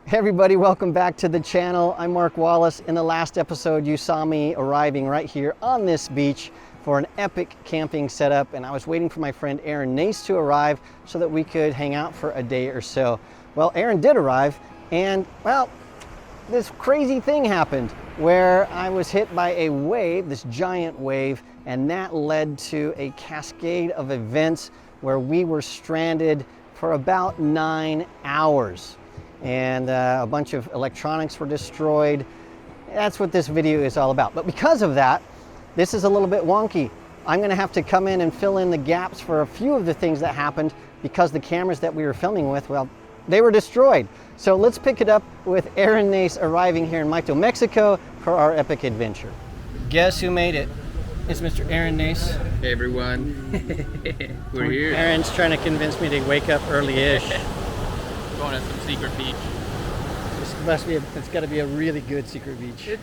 Hey everybody, welcome back to the channel. I'm Mark Wallace. In the last episode, you saw me arriving right here on this beach for an epic camping setup, and I was waiting for my friend Aaron Nace to arrive so that we could hang out for a day or so. Well, Aaron did arrive, and well, this crazy thing happened where I was hit by a wave, this giant wave, and that led to a cascade of events where we were stranded for about 9 hours. And a bunch of electronics were destroyed. That's what this video is all about. But because of that, this is a little bit wonky. I'm gonna have to come in and fill in the gaps for a few of the things that happened because the cameras that we were filming with, well, they were destroyed. So let's pick it up with Aaron Nace arriving here in Mayto, Mexico for our epic adventure. Guess who made it? It's Mr. Aaron Nace. Hey everyone, we're here. Aaron's trying to convince me to wake up early-ish. Going to some secret beach. It's got to be a really good secret beach. It's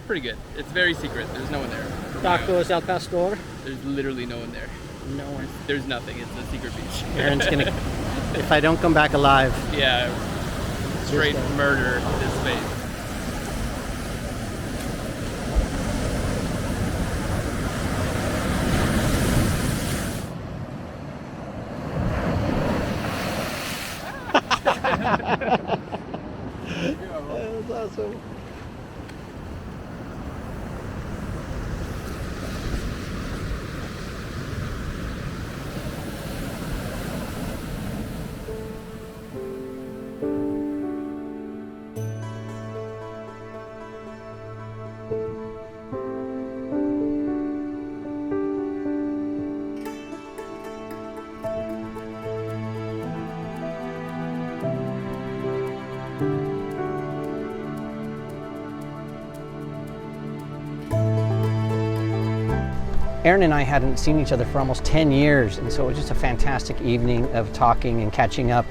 pretty good. It's very secret. There's no one there. Tacos al pastor. There's literally no one there. No one. There's nothing. It's a secret beach. Aaron's gonna, if I don't come back alive. Yeah, straight murder this space. That's awesome. Aaron and I hadn't seen each other for almost 10 years, and so it was just a fantastic evening of talking and catching up.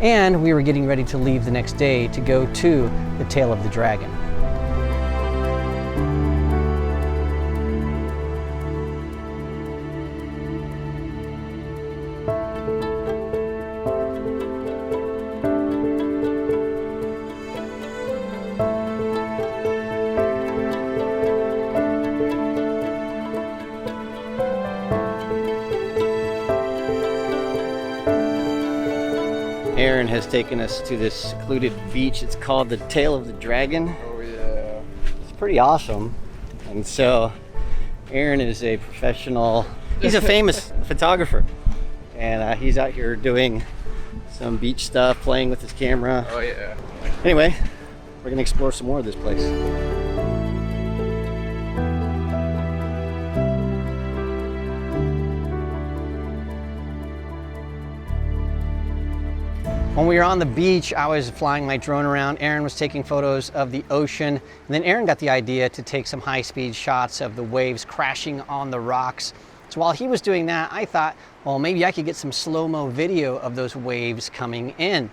And we were getting ready to leave the next day to go to the Tail of the Dragon. Aaron has taken us to this secluded beach. It's called the Tail of the Dragon. Oh yeah. It's pretty awesome. And so Aaron is a professional, he's a famous photographer. And he's out here doing some beach stuff, playing with his camera. Oh yeah. Anyway, we're gonna explore some more of this place. When we were on the beach, I was flying my drone around. Aaron was taking photos of the ocean. And then Aaron got the idea to take some high-speed shots of the waves crashing on the rocks. So while he was doing that, I thought, well, maybe I could get some slow-mo video of those waves coming in.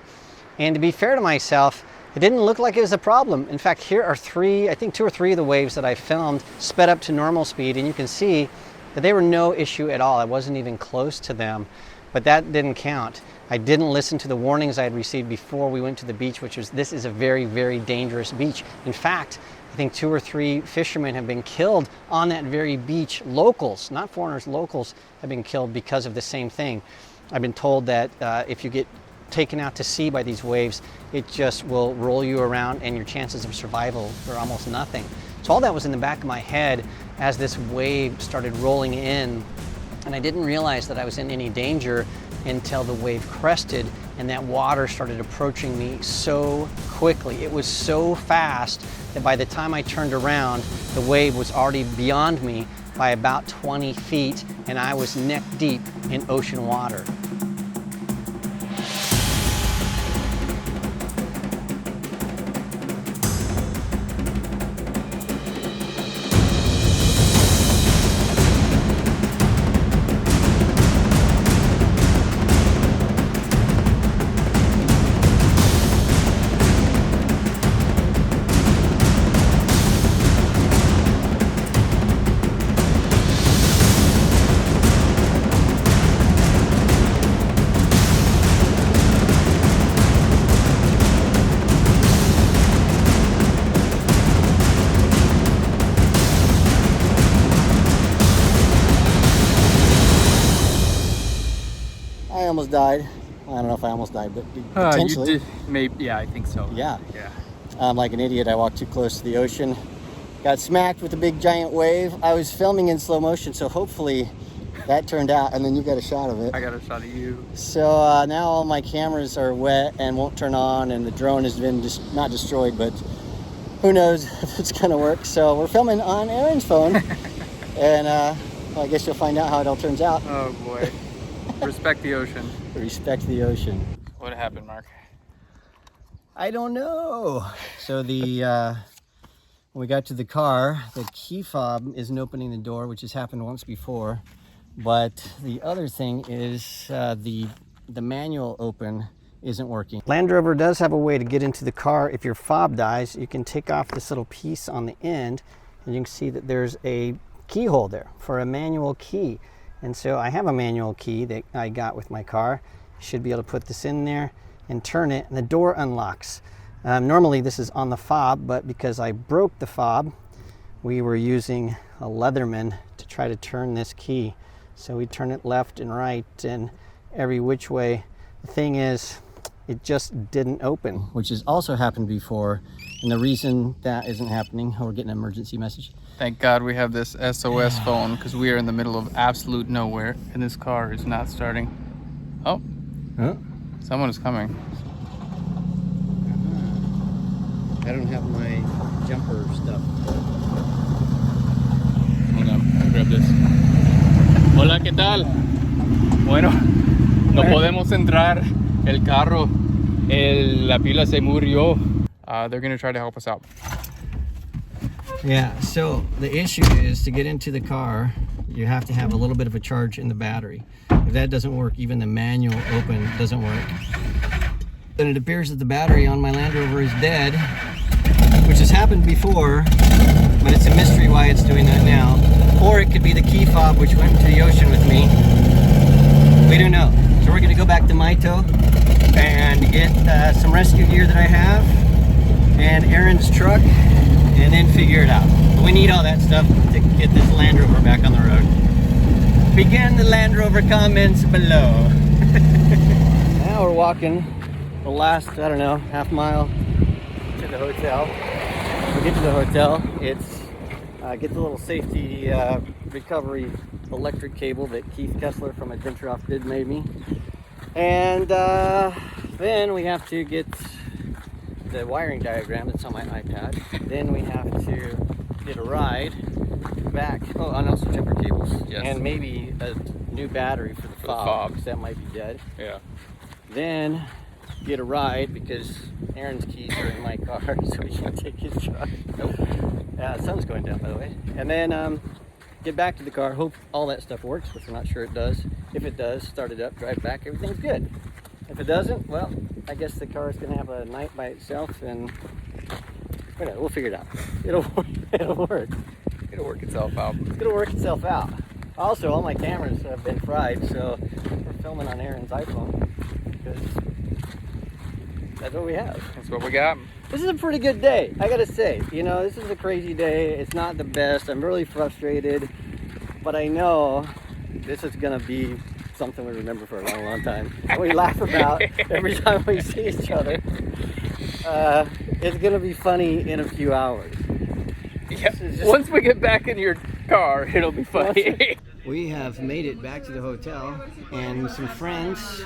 And to be fair to myself, it didn't look like it was a problem. In fact, here are I think two or three of the waves that I filmed sped up to normal speed, and you can see that they were no issue at all. I wasn't even close to them, but that didn't count. I didn't listen to the warnings I had received before we went to the beach, which was this is a very, very dangerous beach. In fact, I think 2 or 3 fishermen have been killed on that very beach. Locals, not foreigners, locals have been killed because of the same thing. I've been told that if you get taken out to sea by these waves, it just will roll you around and your chances of survival are almost nothing. So all that was in the back of my head as this wave started rolling in, and I didn't realize that I was in any danger until the wave crested and that water started approaching me so quickly. It was so fast that by the time I turned around, the wave was already beyond me by about 20 feet and I was neck deep in ocean water. died. I don't know if I almost died, but potentially. You did, maybe, yeah, I think so. Yeah. Yeah. Like an idiot, I walked too close to the ocean. Got smacked with a big giant wave. I was filming in slow motion, so hopefully that turned out, and then you got a shot of it. I got a shot of you. So now all my cameras are wet and won't turn on, and the drone has been just not destroyed, but who knows if it's gonna work. So we're filming on Aaron's phone, and well, I guess you'll find out how it all turns out. Oh boy. Respect the ocean. Respect the ocean. What happened, Mark? I don't know. So the when we got to the car, the key fob isn't opening the door, which has happened once before. But the other thing is the manual open isn't working. Land Rover does have a way to get into the car. If your fob dies, you can take off this little piece on the end, and you can see that there's a keyhole there for a manual key. And so I have a manual key that I got with my car. You should be able to put this in there and turn it, and the door unlocks. Normally this is on the fob, but because I broke the fob, we were using a Leatherman to try to turn this key. So we turn it left and right and every which way. The thing is, it just didn't open, which has also happened before. And the reason that isn't happening, we're getting an emergency message. Thank God we have this SOS phone, because we are in the middle of absolute nowhere and this car is not starting. Oh, Huh? someone is coming. I don't have my jumper stuff. Hold on, I'll grab this. Hola, ¿qué tal? Bueno, no podemos entrar. El carro, la pila se murió. They're gonna try to help us out. Yeah, so the issue is to get into the car, you have to have a little bit of a charge in the battery. If that doesn't work, even the manual open doesn't work. Then it appears that the battery on my Land Rover is dead, which has happened before, but it's a mystery why it's doing that now. Or it could be the key fob which went into the ocean with me. We don't know. So we're gonna go back to Mayto and get some rescue gear that I have and Aaron's truck, and then figure it out. But we need all that stuff to get this Land Rover back on the road. Begin the Land Rover comments below. Now we're walking the last, I don't know, half mile to the hotel. We get to the hotel, it's get the little safety recovery electric cable that Keith Kessler from Adventure Off Grid made me. And then we have to get the wiring diagram that's on my iPad. Then we have to get a ride back. Oh, and also jumper cables. Yes. And maybe a new battery for the fob, because that might be dead. Yeah. Then get a ride because Aaron's keys are in my car, so he can't take his truck. Nope. The sun's going down, by the way. And then get back to the car, hope all that stuff works, which we're not sure it does. If it does, start it up, drive back, everything's good. If it doesn't, well, I guess the car is going to have a night by itself, and whatever, we'll figure it out. It'll work. It'll work. It'll work itself out. It's going to work itself out. Also, all my cameras have been fried, so we're filming on Aaron's iPhone because that's what we have. That's what we got. This is a pretty good day, I gotta say. You know, this is a crazy day. It's not the best. I'm really frustrated, but I know this is gonna be something we remember for a long, long time. We laugh about every time we see each other. It's gonna be funny in a few hours. Yeah. Once we get back in your car, it'll be funny. We have made it back to the hotel, and some friends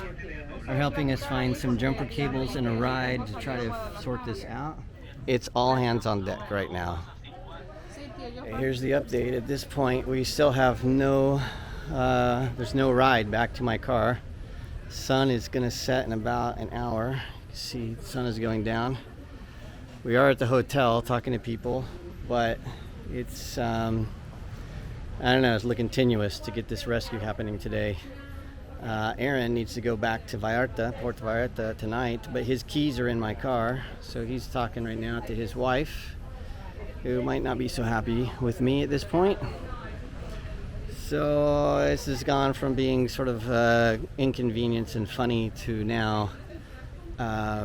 are helping us find some jumper cables and a ride to try to sort this out. It's all hands on deck right now. Here's the update. At this point, we still have there's no ride back to my car. Sun is gonna set in about an hour. You can see the sun is going down. We are at the hotel talking to people, but it's, I don't know, it's looking tenuous to get this rescue happening today. Aaron needs to go back to Port Vallarta tonight, but his keys are in my car, so he's talking right now to his wife, who might not be so happy with me at this point. So this has gone from being sort of inconvenience and funny to now, I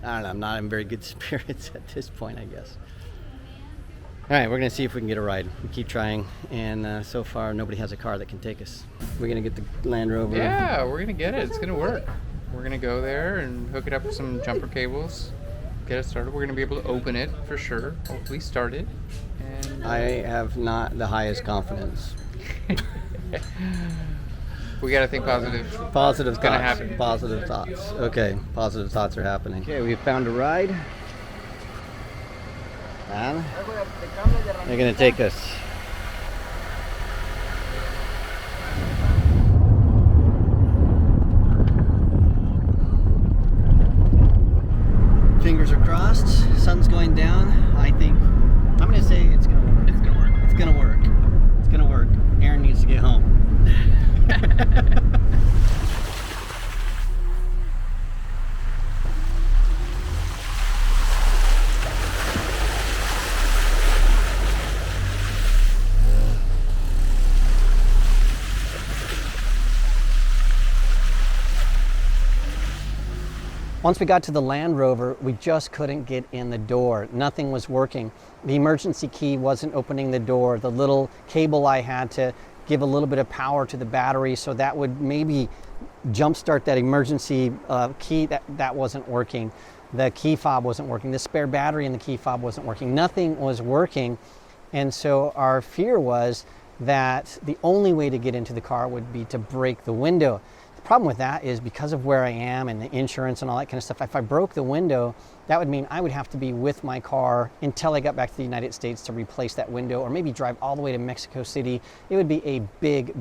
don't know, I'm not in very good spirits at this point, I guess. All right, we're gonna see if we can get a ride. We keep trying, and so far nobody has a car that can take us. We're gonna get the Land Rover. Yeah, we're gonna get it. It's gonna work. We're gonna go there and hook it up with some jumper cables, get it started. We're gonna be able to open it for sure. Hopefully start it. And I have not the highest confidence. we gotta think positive. Positive It's thoughts. gonna happen. Positive thoughts. Okay, positive thoughts are happening. Okay, we found a ride. And they're gonna take us. Fingers are crossed. Sun's going down. I think I'm gonna say it's gonna work. It's gonna work. It's gonna work. It's gonna work. Aaron needs to get home. Once we got to the Land Rover, we just couldn't get in the door. Nothing was working. The emergency key wasn't opening the door. The little cable I had to give a little bit of power to the battery so that would maybe jumpstart that emergency key, that wasn't working. The key fob wasn't working. The spare battery in the key fob wasn't working. Nothing was working. And so our fear was that the only way to get into the car would be to break the window. Problem with that is because of where I am and the insurance and all that kind of stuff, if I broke the window, that would mean I would have to be with my car until I got back to the United States to replace that window, or maybe drive all the way to Mexico City. It would be a big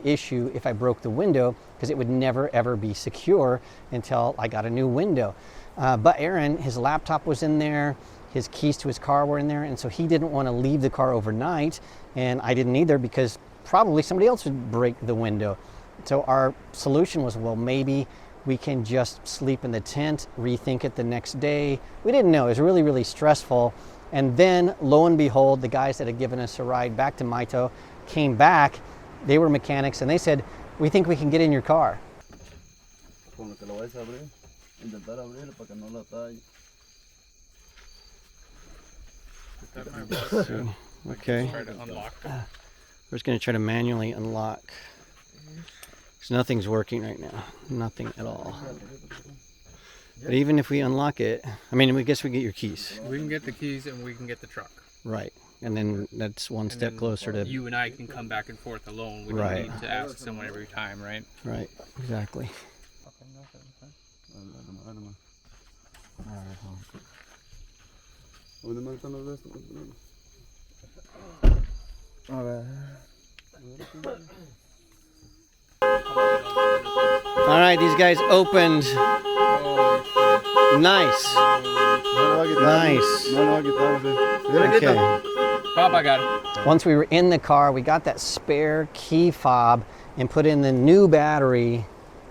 issue if I broke the window, because it would never ever be secure until I got a new window. But Aaron, his laptop was in there, his keys to his car were in there, and so he didn't want to leave the car overnight, and I didn't either, because probably somebody else would break the window. So our solution was, well, maybe we can just sleep in the tent, rethink it the next day. We didn't know. It was really stressful. And then, lo and behold, the guys that had given us a ride back to Mayto came back. They were mechanics, and they said, we think we can get in your car. Okay. Try to unlock it. We're just going to try to manually unlock. Because nothing's working right now. Nothing at all. But even if we unlock it, I mean, I guess we get your keys. We can get the keys and we can get the truck. Right. And then that's one And step then closer to... you and I can come back and forth alone. We Right. don't need to ask someone every time, right? Right. Exactly. All right, these guys opened. Nice. Nice. Okay. Papa got it. Once we were in the car, we got that spare key fob and put in the new battery,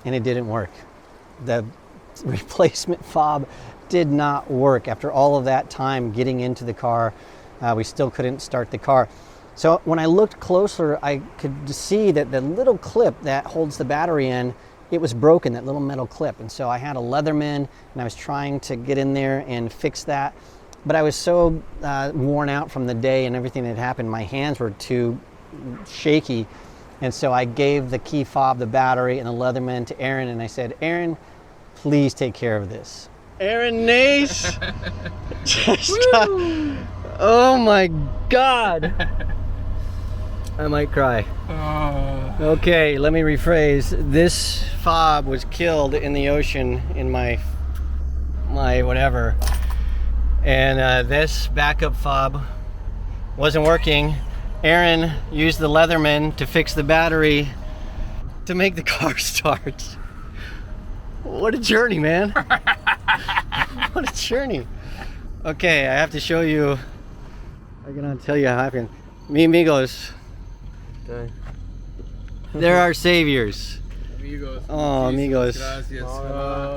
and it didn't work. The replacement fob did not work. After all of that time getting into the car, we still couldn't start the car. So when I looked closer, I could see that the little clip that holds the battery in, it was broken, that little metal clip. And so I had a Leatherman, and I was trying to get in there and fix that. But I was so worn out from the day and everything that happened, my hands were too shaky. And so I gave the key fob, the battery, and the Leatherman to Aaron, and I said, Aaron, please take care of this. Aaron Nace! Oh my God! I might cry. Okay, let me rephrase. This fob was killed in the ocean in my whatever. And this backup fob wasn't working. Aaron used the Leatherman to fix the battery to make the car start. What a journey, man. What a journey. Okay, I have to show you. I'm gonna tell you how it happened. Mi amigos. Okay. They're our saviors. Amigos. Oh, amigos. Gracias.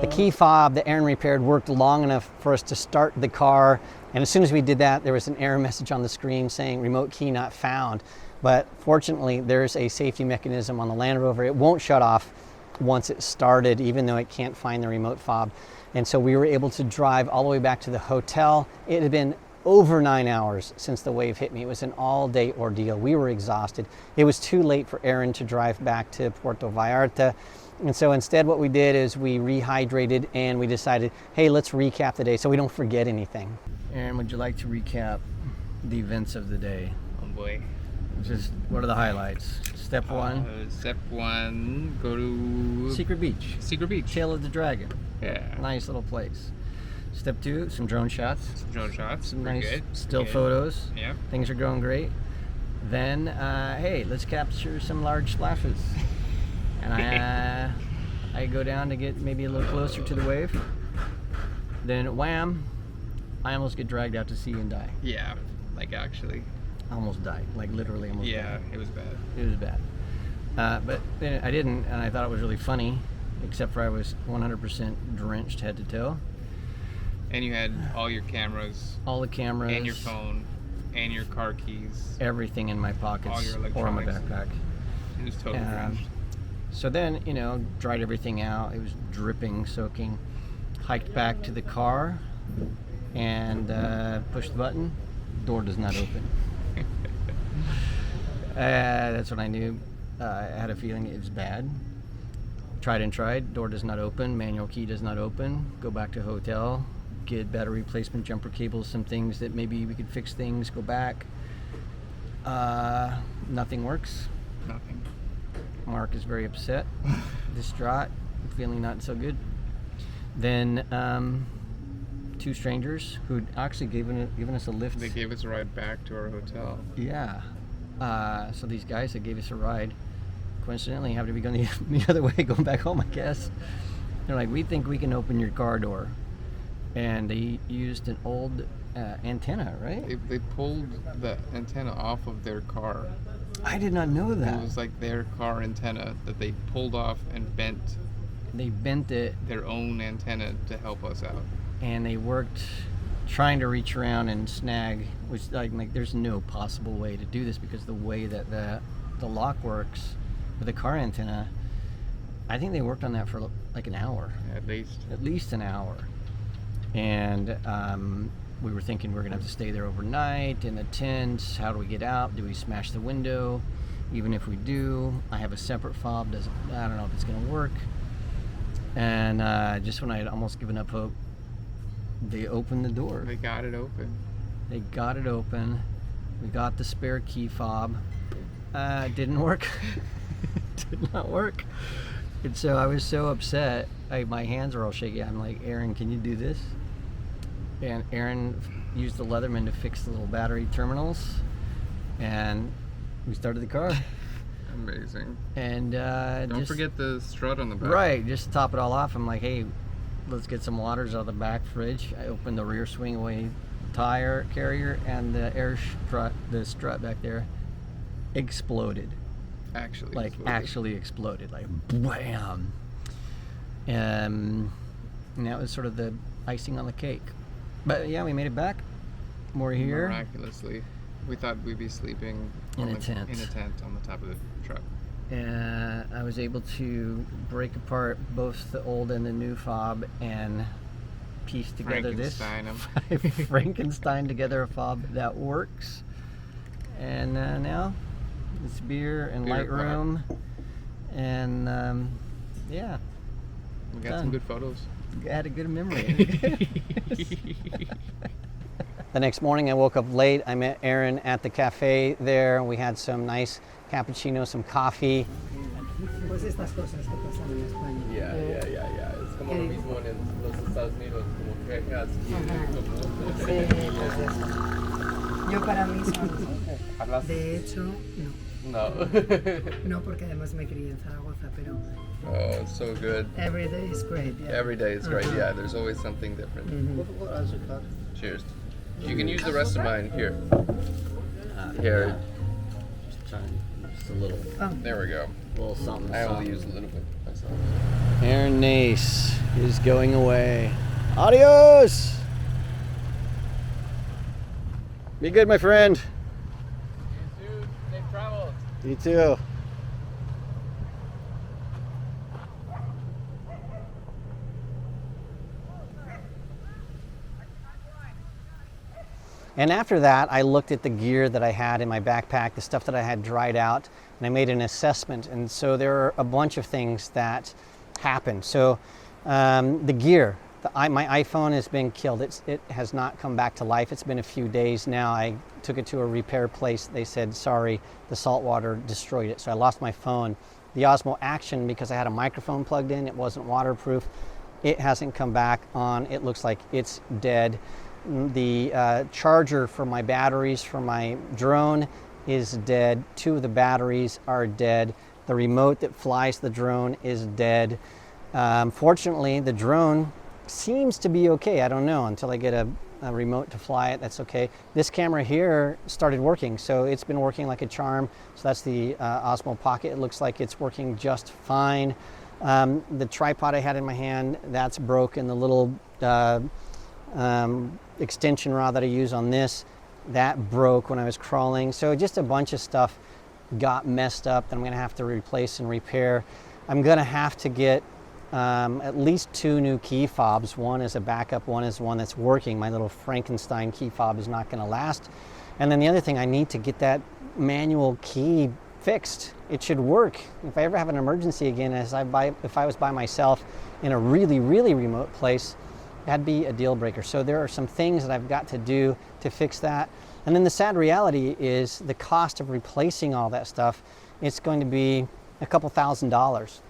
The key fob that Aaron repaired worked long enough for us to start the car. And as soon as we did that, there was an error message on the screen saying remote key not found. But fortunately, there's a safety mechanism on the Land Rover. It won't shut off once it started, even though it can't find the remote fob. And so we were able to drive all the way back to the hotel. It had been over 9 hours since the wave hit me. It was an all-day ordeal. We were exhausted. It was too late for Aaron to drive back to Puerto Vallarta. And so instead what we did is we rehydrated and we decided, hey, let's recap the day so we don't forget anything. Aaron, would you like to recap the events of the day? Oh boy. Just what are the highlights? Step one? Step one, go to Secret Beach. Secret Beach. Tail of the Dragon. Yeah. Nice little place. Step two, some drone shots. Some drone shots. Some Pretty nice good. still photos. Yeah. Things are going great. Then, hey, let's capture some large splashes. And I go down to get maybe a little closer to the wave. Then, wham, I almost get dragged out to sea and die. Yeah, like actually. I almost died, like literally almost died. Yeah, it was bad. It was bad. But I didn't, and I thought it was really funny, except for I was 100% drenched head to toe. And you had all your cameras. All the cameras. And your phone. And your car keys. Everything in my pockets. All your or in my electronics. backpack. It was totally drenched. So then, you know, dried everything out. It was dripping, soaking. Hiked back to the car and pushed the button. Door does not open. That's when I knew. I had a feeling it was bad. Tried and tried. Door does not open. Manual key does not open. Go back to hotel. Get battery replacement, jumper cables, some things that maybe we could fix things. Go back. Nothing works. Nothing. Mark is very upset, distraught, feeling not so good. Then two strangers who actually given us a lift. They gave us a ride back to our hotel. Yeah. So these guys that gave us a ride, coincidentally, happened to be going the other way, going back home, I guess. They're like, we think we can open your car door. And they used an old antenna, right? They pulled the antenna off of their car. I did not know that. It was like their car antenna that they pulled off and bent. They bent it. Their own antenna to help us out. And they worked trying to reach around and snag, which like there's no possible way to do this because the way that the lock works with a car antenna, I think they worked on that for like an hour. At least an hour. And we were thinking we're gonna have to stay there overnight in the tent. How do we get out? Do we smash the window? Even if we do, I have a separate fob. I don't know if it's gonna work. And just when I had almost given up hope, they opened the door. They got it open. They got it open. We got the spare key fob. Didn't work. Did not work. And so I was so upset. My hands are all shaky. I'm like, Aaron, can you do this? And Aaron used the Leatherman to fix the little battery terminals. And we started the car. Amazing. And don't forget the strut on the back. Right, just to top it all off. I'm like, hey, let's get some waters out of the back fridge. I opened the rear swing away tire carrier, and the the strut back there exploded. Actually exploded, like bam. And that was sort of the icing on the cake. But yeah, we made it back. We're here. Miraculously. We thought we'd be sleeping in a tent on the top of the truck. And I was able to break apart both the old and the new fob and piece together Frankenstein together a fob that works. And now it's beer and Lightroom, and yeah. We got some good photos. I had a good memory. The next morning I woke up late. I met Aaron at the cafe there. We had some nice cappuccino, some coffee. Yeah. Es como lo mismo en los Estados Unidos, como quejas. Yo para mí son, de hecho, no. No, porque además me crié en Zaragoza, pero. Oh, it's so good. Every day is great. Yeah. Every day is great. Yeah, there's always something different. Cheers. You can use the rest of mine here. Here. Just a little. There we go. A little something. I only use a little bit myself. Aaron Nace is going away. Adios! Be good, my friend. You too. Safe travels. You too. And after that, I looked at the gear that I had in my backpack, the stuff that I had dried out, and I made an assessment. And so there are a bunch of things that happened. So the gear, my iPhone has been killed. It has not come back to life. It's been a few days now. I took it to a repair place. They said, sorry, the salt water destroyed it. So I lost my phone. The Osmo Action, because I had a microphone plugged in, it wasn't waterproof. It hasn't come back on. It looks like it's dead. The charger for my batteries for my drone is dead. 2 of the batteries are dead. The remote that flies the drone is dead. Fortunately, the drone seems to be okay. I don't know until I get a remote to fly it. That's okay. This camera here started working, so it's been working like a charm. So that's the Osmo Pocket. It looks like it's working just fine. The tripod I had in my hand, that's broken. The little extension rod that I use on this, that broke when I was crawling. So just a bunch of stuff got messed up that I'm gonna have to replace and repair. I'm gonna have to get at least 2 new key fobs. One is a backup, one is one that's working. My little Frankenstein key fob is not gonna last. And then the other thing, I need to get that manual key fixed. It should work. If I ever have an emergency again, if I was by myself in a really, really remote place, that'd be a deal breaker. So there are some things that I've got to do to fix that. And then the sad reality is the cost of replacing all that stuff, it's going to be a couple $1,000s.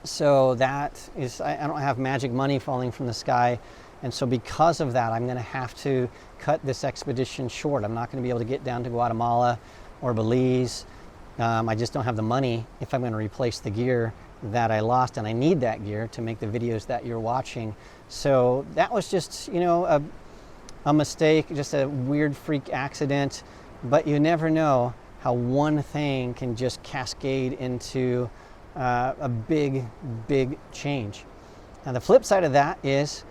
So that is, I don't have magic money falling from the sky. And so because of that, I'm gonna have to cut this expedition short. I'm not gonna be able to get down to Guatemala or Belize. I just don't have the money if I'm gonna replace the gear that I lost, and I need that gear to make the videos that you're watching. So that was just, you know, a mistake, just a weird freak accident, but you never know how one thing can just cascade into a big, big change. Now the flip side of that is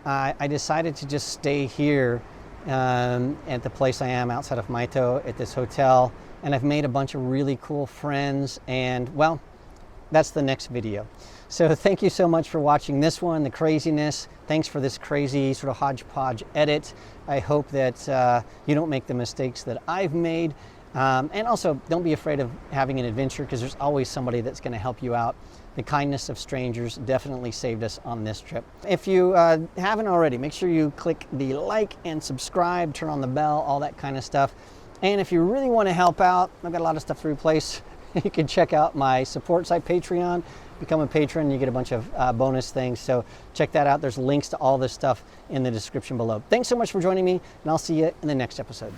I decided to just stay here at the place I am outside of Mayto at this hotel, and I've made a bunch of really cool friends, and well, that's the next video. So thank you so much for watching this one, the craziness. Thanks for this crazy sort of hodgepodge edit. I hope that you don't make the mistakes that I've made. And also, don't be afraid of having an adventure, because there's always somebody that's going to help you out. The kindness of strangers definitely saved us on this trip. If you haven't already, make sure you click the like and subscribe, turn on the bell, all that kind of stuff. And if you really want to help out, I've got a lot of stuff to replace. You can check out my support site, Patreon. Become a patron, you get a bunch of bonus things. So check that out. There's links to all this stuff in the description below. Thanks so much for joining me, and I'll see you in the next episode.